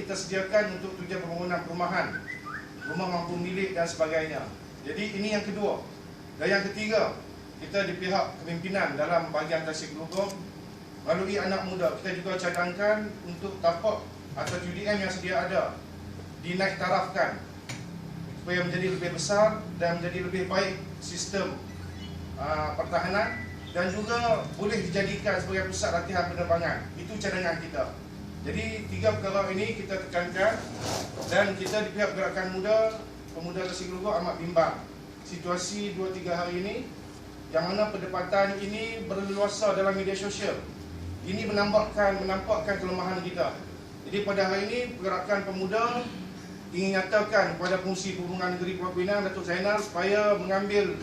kita sediakan untuk tujuan pembangunan perumahan, rumah mampu milik dan sebagainya. Jadi ini yang kedua. Dan yang ketiga, kita di pihak kepimpinan dalam bahagian Tasik Gelugong melalui anak muda, kita juga cadangkan untuk tapak atau UDM yang sedia ada dinaik tarafkan supaya menjadi lebih besar dan menjadi lebih baik sistem pertahanan, dan juga boleh dijadikan sebagai pusat latihan penerbangan. Itu cadangan kita. Jadi 3 perkara ini kita tekankan, dan kita di pihak Gerakan Muda Pemuda Tasik Gelugong amat bimbang situasi 2-3 hari ini, yang mana perdebatan ini berleluasa dalam media sosial. Ini menampakkan kelemahan kita. Jadi pada hari ini Pergerakan Pemuda ingin nyatakan kepada Pengerusi Perhubungan Negeri Pulau Pinang, Datuk Zainal, supaya mengambil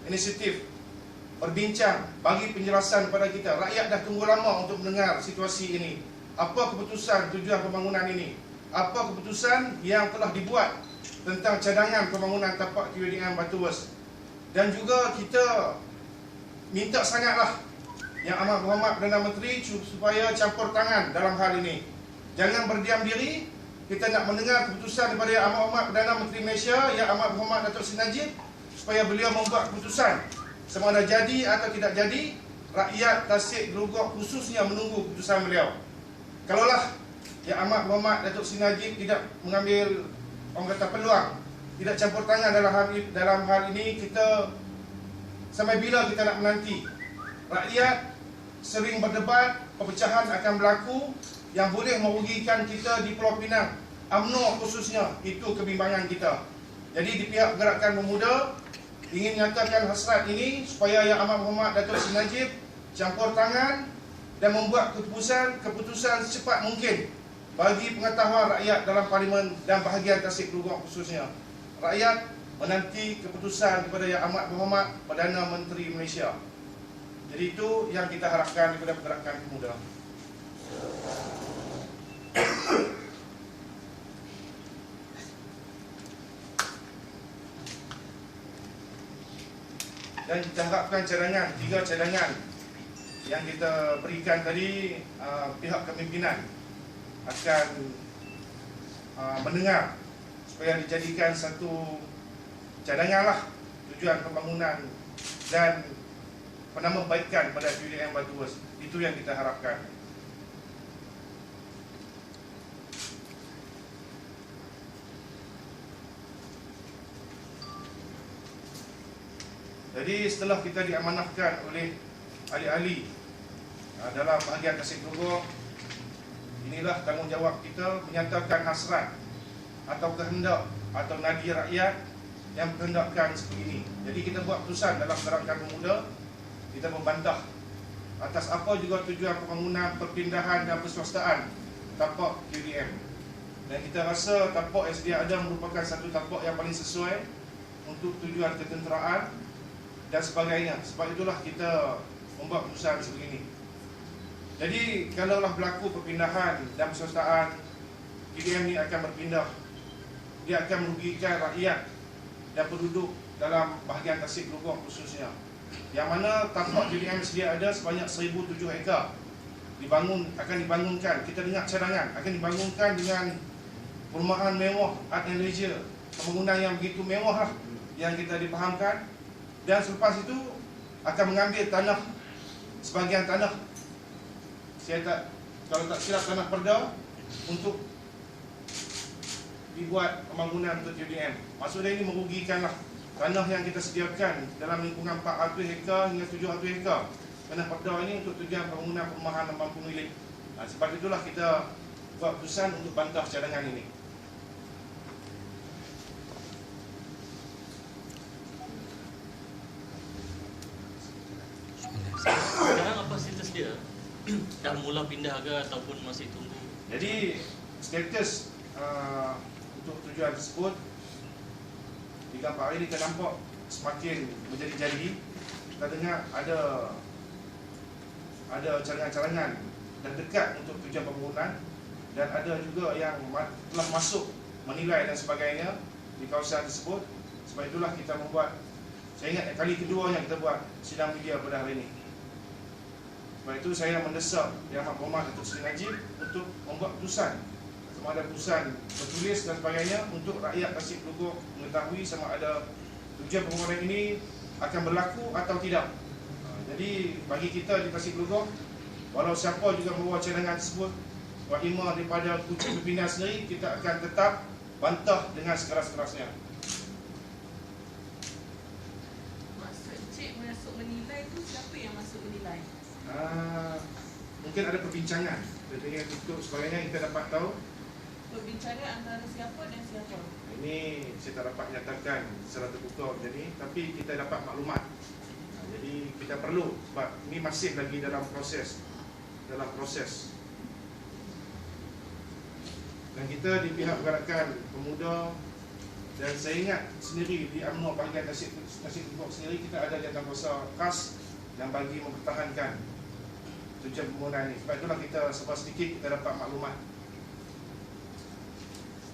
inisiatif berbincang, bagi penjelasan kepada kita. Rakyat dah tunggu lama untuk mendengar situasi ini. Apa keputusan tujuan pembangunan ini? Apa keputusan yang telah dibuat tentang cadangan pembangunan tapak QDM Batu Wes? Dan juga kita minta sangatlah Yang Amat Berhormat Perdana Menteri supaya campur tangan dalam hal ini. Jangan berdiam diri. Kita nak mendengar keputusan daripada Yang Amat Berhormat Perdana Menteri Malaysia, Yang Amat Berhormat Datuk Seri Najib, supaya beliau membuat keputusan. Sama ada jadi atau tidak jadi, rakyat Tasik Gelugong khususnya menunggu keputusan beliau. Kalaulah Yang Amat Berhormat Datuk Seri Najib tidak mengambil peluang, tidak campur tangan dalam hal ini, kita sampai bila kita nak menanti? Rakyat sering berdebat, perpecahan akan berlaku yang boleh merugikan kita di Pulau Pinang, UMNO khususnya. Itu kebimbangan kita. Jadi di pihak Gerakan Pemuda ingin nyatakan hasrat ini supaya Yang Amat Berhormat Datuk Seri Najib campur tangan dan membuat keputusan secepat mungkin bagi pengetahuan rakyat dalam Parlimen dan bahagian Tasik Gelugong khususnya. Rakyat menanti keputusan daripada Yang Amat Berhormat Perdana Menteri Malaysia. Jadi itu yang kita harapkan daripada Pergerakan Pemuda. Dan kita harapkan cadangan, 3 cadangan yang kita berikan tadi, pihak kepimpinan akan mendengar supaya dijadikan satu cadanganlah tujuan pembangunan dan penambahbaikan pada UDM Batu Wes. Itu yang kita harapkan. Jadi setelah kita diamanahkan oleh ahli-ahli dalam bahagian Tasik Gelugong, inilah tanggungjawab kita menyatakan hasrat atau kehendak atau nadi rakyat yang menghendakkan seperti ini. Jadi kita buat keputusan dalam Gerakan Pemuda, kita membantah atas apa juga tujuan pembangunan, perpindahan dan perswastaan tapak QDM. Dan kita rasa tapak yang sedia ada merupakan satu tapak yang paling sesuai untuk tujuan ketenteraan dan sebagainya. Sebab itulah kita membuat keputusan sebegini. Jadi kalaulah berlaku perpindahan dan perswastaan, QDM ini akan berpindah. Dia akan merugikan rakyat dan penduduk dalam bahagian Tasik Gelugong khususnya. Yang mana tapak QDM sedia ada sebanyak 1,007 hektar akan dibangunkan. Kita dengar cadangan akan dibangunkan dengan perumahan mewah, art and leisure, pembangunan yang begitu mewah lah yang kita dipahamkan. Dan selepas itu akan mengambil tanah, sebahagian tanah, kalau tak silap tanah perda, untuk dibuat pembangunan untuk UDM. Maksudnya ini merugikanlah tanah yang kita sediakan dalam lingkungan 400 hektar hingga 700 hektar tanah perda ini untuk tujuan pembangunan perumahan dan mampu milik. Sebab itulah kita buat keputusan untuk bantah cadangan ini. Sekarang apa status dia? Dah mula pindah ke ataupun masih tunggu? Jadi status untuk tujuan tersebut 3-4 hari ini kita nampak semakin menjadi-jadi. Kita dengar ada cadangan-cadangan dan dekat untuk tujuan pembangunan, dan ada juga yang telah masuk menilai dan sebagainya di kawasan tersebut. Sebab itulah kita membuat, saya ingat kali kedua yang kita buat sidang media pada hari ini. Sebab itu saya mendesak Yang Amat Berhormat Datuk Seri Najib untuk membuat keputusan sama ada putusan tertulis dan sebagainya untuk rakyat Tasik Gelugok mengetahui sama ada tujuan permohonan ini akan berlaku atau tidak. Jadi bagi kita di Tasik Gelugok, walau siapa juga membawa cadangan tersebut, berkhidmat daripada pucuk pimpinan sendiri, kita akan tetap bantah dengan sekeras-kerasnya. Maksud Encik masuk menilai tu siapa yang masuk menilai? Mungkin ada perbincangan dengan tutup sebagainya, kita dapat tahu. Perbincangan antara siapa dan siapa? Ini saya tak dapat nyatakan secara terbuka macam ni, tapi kita dapat maklumat. Jadi kita perlu, sebab ini masih lagi dalam proses. Dan kita di pihak Gerakan Pemuda, dan saya ingat sendiri di UMNO bahagian Tasik Gelugok sendiri, kita ada jawatankuasa khas yang bagi mempertahankan tujuan permohonan ini. Sebab itulah kita sebab sedikit kita dapat maklumat.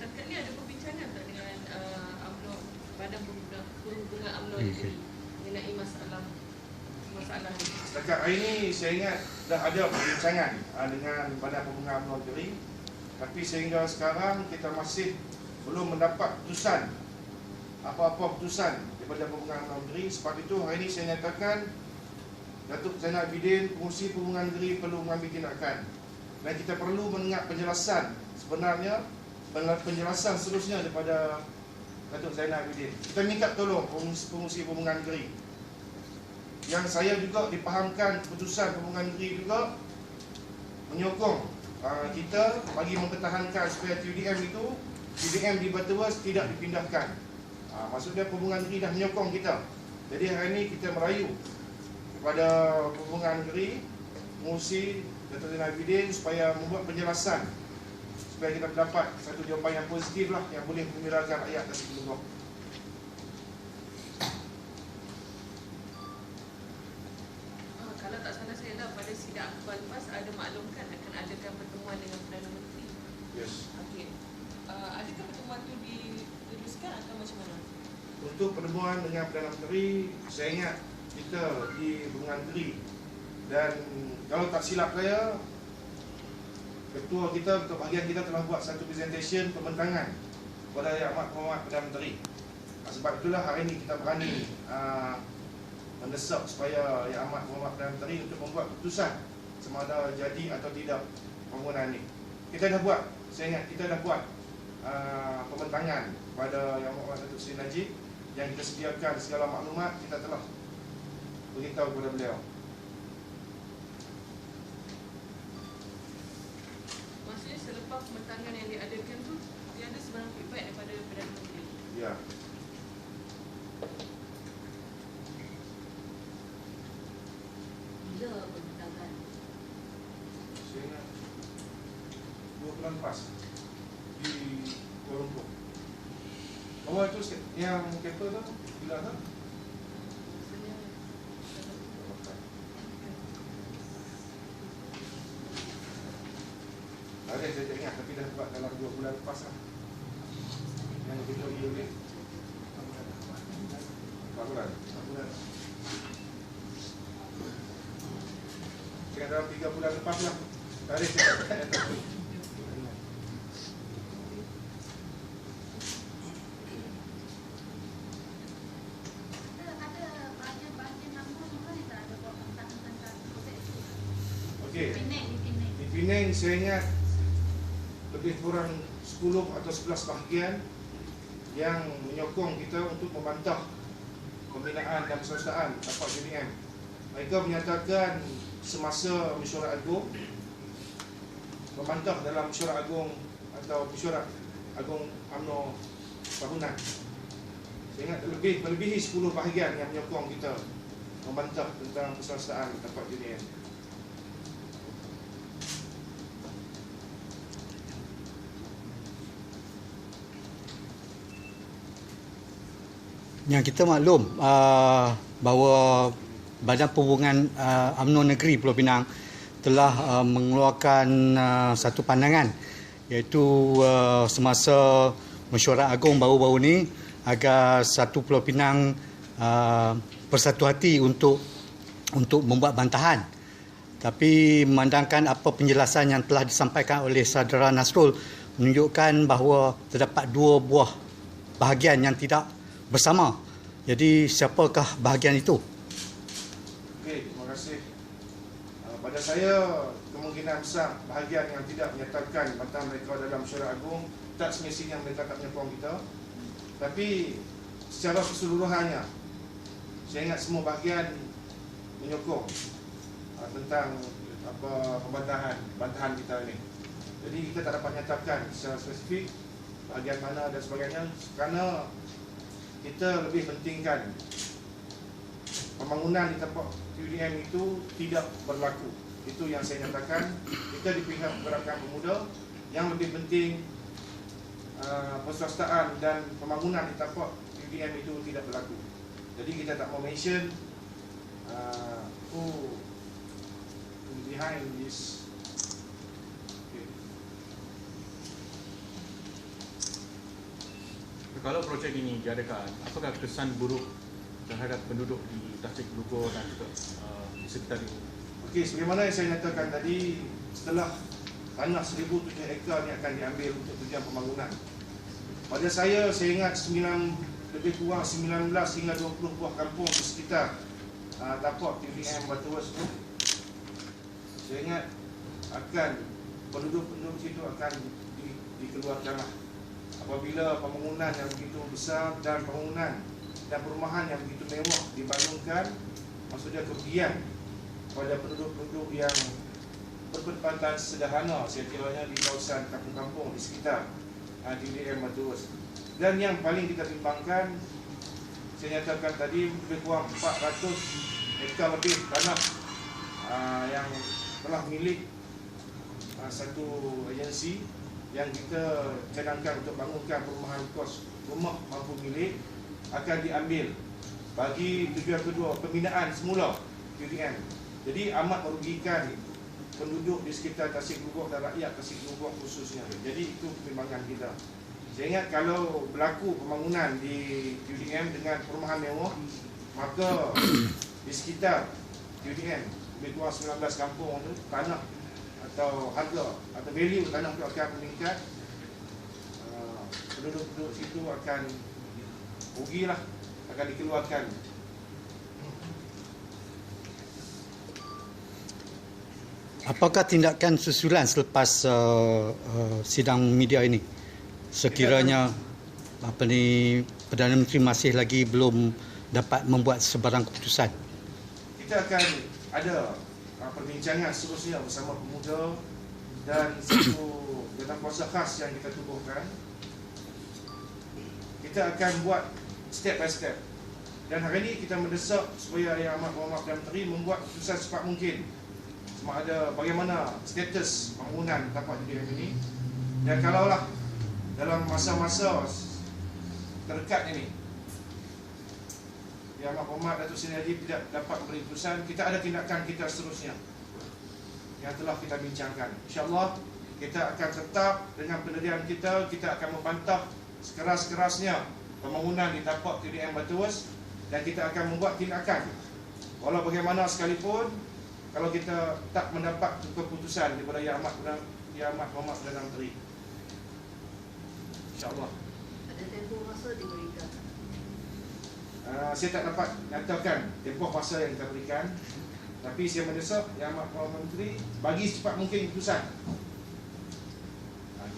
Setakat ni ada perbincangan tak dengan UMNO, Badan Perhubungan UMNO Negeri mengenai masalah ini? Setakat hari ini saya ingat dah ada perbincangan dengan Badan Perhubungan UMNO Negeri, tapi sehingga sekarang kita masih belum mendapat putusan, apa-apa putusan daripada Perhubungan UMNO Negeri. Sebab itu hari ini saya nyatakan Datuk Zainal Abidin, Pengerusi Perhubungan Negeri perlu mengambil tindakan, dan kita perlu mendengar penjelasan sebenarnya, penjelasan seterusnya daripada Datuk Zainal Abidin. Kita minta tolong Pengerusi Perhubungan Negeri, yang saya juga dipahamkan keputusan Perhubungan Negeri juga menyokong kita bagi mempertahankan supaya TUDM itu, TUDM di Butterworth tidak dipindahkan. Maksudnya Perhubungan Negeri dah menyokong kita. Jadi hari ini kita merayu kepada Perhubungan Negeri, Pengerusi Datuk Zainal Abidin supaya membuat penjelasan supaya kita mendapat satu jawapan yang positif lah, yang boleh menggembirakan rakyat Tasik Gelugok. Kalau tak salah saya dah pada sidang akhbar lepas ada maklumkan akan adakan pertemuan dengan Perdana Menteri. Yes. Okey. Adakah pertemuan tu diteruskan atau macam mana? Untuk pertemuan dengan Perdana Menteri, saya ingat kita di Perhubungan Negeri, dan kalau tak silap saya, ketua kita, ketua bahagian kita telah buat satu presentation pembentangan kepada Yang Amat Berhormat Perdana Menteri. Sebab itulah hari ini kita berani mendesak supaya Yang Amat Berhormat Perdana Menteri untuk membuat keputusan sama ada jadi atau tidak permohonan ini. Kita dah buat, saya ingat kita dah buat pembentangan kepada Yang Amat Berhormat Datuk Seri Najib, yang kita sediakan segala maklumat, kita telah beritahu kepada beliau. Maksudnya selepas pembentangan yang diadakan tu, dia ada sebarang feedback daripada Perdana Menteri? Ya. Bila pembentangan? Saya ingat 2 bulan lepas di Kuala Lumpur. Oh, itu yang kapal tu bila tu? Ada saya tak ingat, tapi dah buat dalam 2 bulan lepas lah. Yang kita pergi oleh 4 bulan. Kira dalam 3 bulan lepas lah. Tarikh saya tak tahu. Okey. Di Penang saya ingat lebih kurang 10 atau 11 bahagian yang menyokong kita untuk membantah pembinaan dan pesertaan tapak JDM. Mereka menyatakan semasa mesyuarat agung, membantah dalam mesyuarat agung atau mesyuarat agung UMNO tahunan. Saya ingat melebihi 10 bahagian yang menyokong kita membantah tentang pesertaan tapak JDM. Yang kita maklum bahawa Badan Perhubungan UMNO Negeri Pulau Pinang telah mengeluarkan satu pandangan, iaitu semasa mesyuarat agung baru-baru ini agar satu Pulau Pinang bersatu hati untuk membuat bantahan. Tapi memandangkan apa penjelasan yang telah disampaikan oleh Saudara Nasrul menunjukkan bahawa terdapat dua buah bahagian yang tidak bersama. Jadi siapakah bahagian itu? Okey, terima kasih. Pada saya, kemungkinan besar bahagian yang tidak menyertakan batang mereka dalam syariat agung tak semestinya mereka tak menyokong kita. Tapi secara keseluruhannya, saya ingat semua bahagian menyokong tentang bantahan kita ini. Jadi kita tak dapat nyatakan secara spesifik bahagian mana dan sebagainya, kerana kita lebih pentingkan pembangunan di tempat UDM itu tidak berlaku. Itu yang saya nyatakan. Kita di pihak Gerakan Pemuda yang lebih penting perswastaan dan pembangunan di tempat UDM itu tidak berlaku. Jadi kita tak mau mention who behind this. Okay. Kalau projek ini diadakan, apakah kesan buruk terhadap penduduk di Tasik Lugor dan juga di sekitar ini? Okey, sebagaimana yang saya nyatakan tadi, setelah tanah 1,007 hektar ini akan diambil untuk tujuan pembangunan. Pada saya ingat lebih kurang 19 hingga 20 buah kampung di sekitar tapak UDM Batuwas itu. Saya ingat akan penduduk-penduduk situ akan dikeluarkanlah. Apabila pembangunan yang begitu besar dan bangunan dan perumahan yang begitu mewah dibangunkan, maksudnya kerugian pada penduduk-penduduk yang berpendapatan sederhana, saya kiranya di kawasan kampung-kampung di sekitar UDM Batuwas. Dan yang paling kita timbangkan, saya nyatakan tadi lebih kurang 400 hektar lebih tanah yang telah milik satu agensi yang kita cadangkan untuk bangunkan perumahan kos rumah mampu milik akan diambil bagi tujuan kedua pembinaan semula UDM. Jadi amat merugikan penduduk di sekitar Tasik Lugor dan rakyat Tasik Lugor khususnya. Jadi itu pertimbangan kita. Saya ingat kalau berlaku pembangunan di UDM dengan perumahan mewah, maka di sekitar UDM lebih kurang 19 kampung itu tanah atau harga atau value tanah itu akan meningkat. Penduduk-penduduk situ akan rugilah, akan dikeluarkan. Apakah tindakan susulan selepas sidang media ini? Sekiranya Perdana Menteri masih lagi belum dapat membuat sebarang keputusan. Kita akan ada perbincangan seterusnya bersama pemuda dan satu jawatan khas yang kita tubuhkan. Kita akan buat step by step. Dan hari ini kita mendesak supaya Yang Amat Muhammad Perdana Menteri membuat keputusan secepat mungkin sama ada bagaimana status pembangunan tapak UDM ini. Dan kalaulah dalam masa-masa terdekat ini Yang Amat Muhammad Datuk Seri Najib tidak dapat memberi keputusan, kita ada tindakan kita seterusnya yang telah kita bincangkan. InsyaAllah kita akan tetap dengan pendirian kita, kita akan membantah sekeras-kerasnya pembangunan di tapak UDM Batuwas dan kita akan membuat tindakan. Walau bagaimana sekalipun, kalau kita tak mendapat keputusan daripada Yang Amat Muhammad Perdana Menteri, InsyaAllah. Ada tempoh masa diberikan? Saya tak dapat nyatakan tempoh masa yang kita berikan, tapi saya mendesak Yang Amat Muhammad Menteri bagi secepat mungkin keputusan.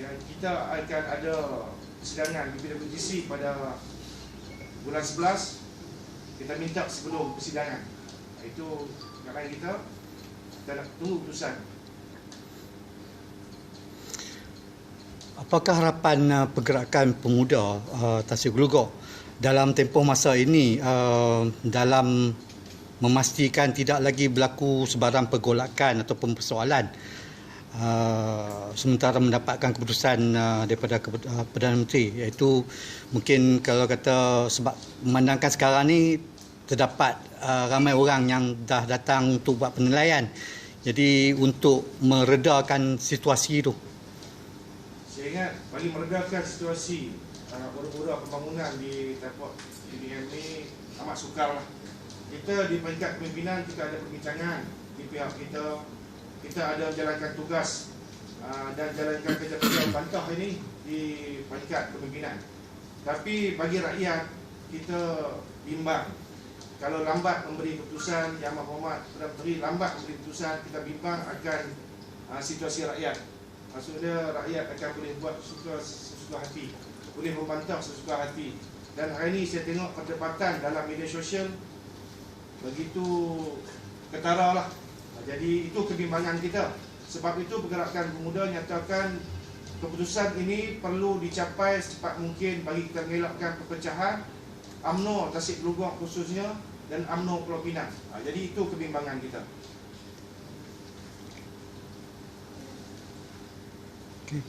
Kita akan ada persidangan di PWGC pada bulan 11. Kita minta sebelum persidangan. Itu kerana kita nak tunggu keputusan. Apakah harapan pergerakan pemuda Tasik Lugor dalam tempoh masa ini dalam memastikan tidak lagi berlaku sebarang pergolakan ataupun persoalan sementara mendapatkan keputusan daripada Perdana Menteri, iaitu mungkin kalau kata sebab memandangkan sekarang ni terdapat ramai orang yang dah datang untuk buat penilaian, jadi untuk meredakan situasi itu. Saya ingat bagi meredakan situasi ura-ura pembangunan di tapak UDM ni amat sukarlah. Kita di peringkat kepimpinan kita ada perbincangan di pihak kita ada jalankan tugas dan jalankan kerja-kerja bantah ini di peringkat kepimpinan. Tapi bagi rakyat, kita bimbang. Kalau lambat memberi keputusan, Yang Amat Berhormat Perdana Menteri lambat memberi keputusan, kita bimbang akan situasi rakyat. Maksudnya rakyat akan boleh buat sesuka hati, boleh membantah sesuka hati. Dan hari ini saya tengok perdebatan dalam media sosial begitu ketara lah. Jadi itu kebimbangan kita. Sebab itu Pergerakan Pemuda nyatakan keputusan ini perlu dicapai secepat mungkin bagi kita mengelakkan perpecahan UMNO Tasik Gelugong khususnya dan UMNO Pulau Pinang. Jadi itu kebimbangan kita. Okay.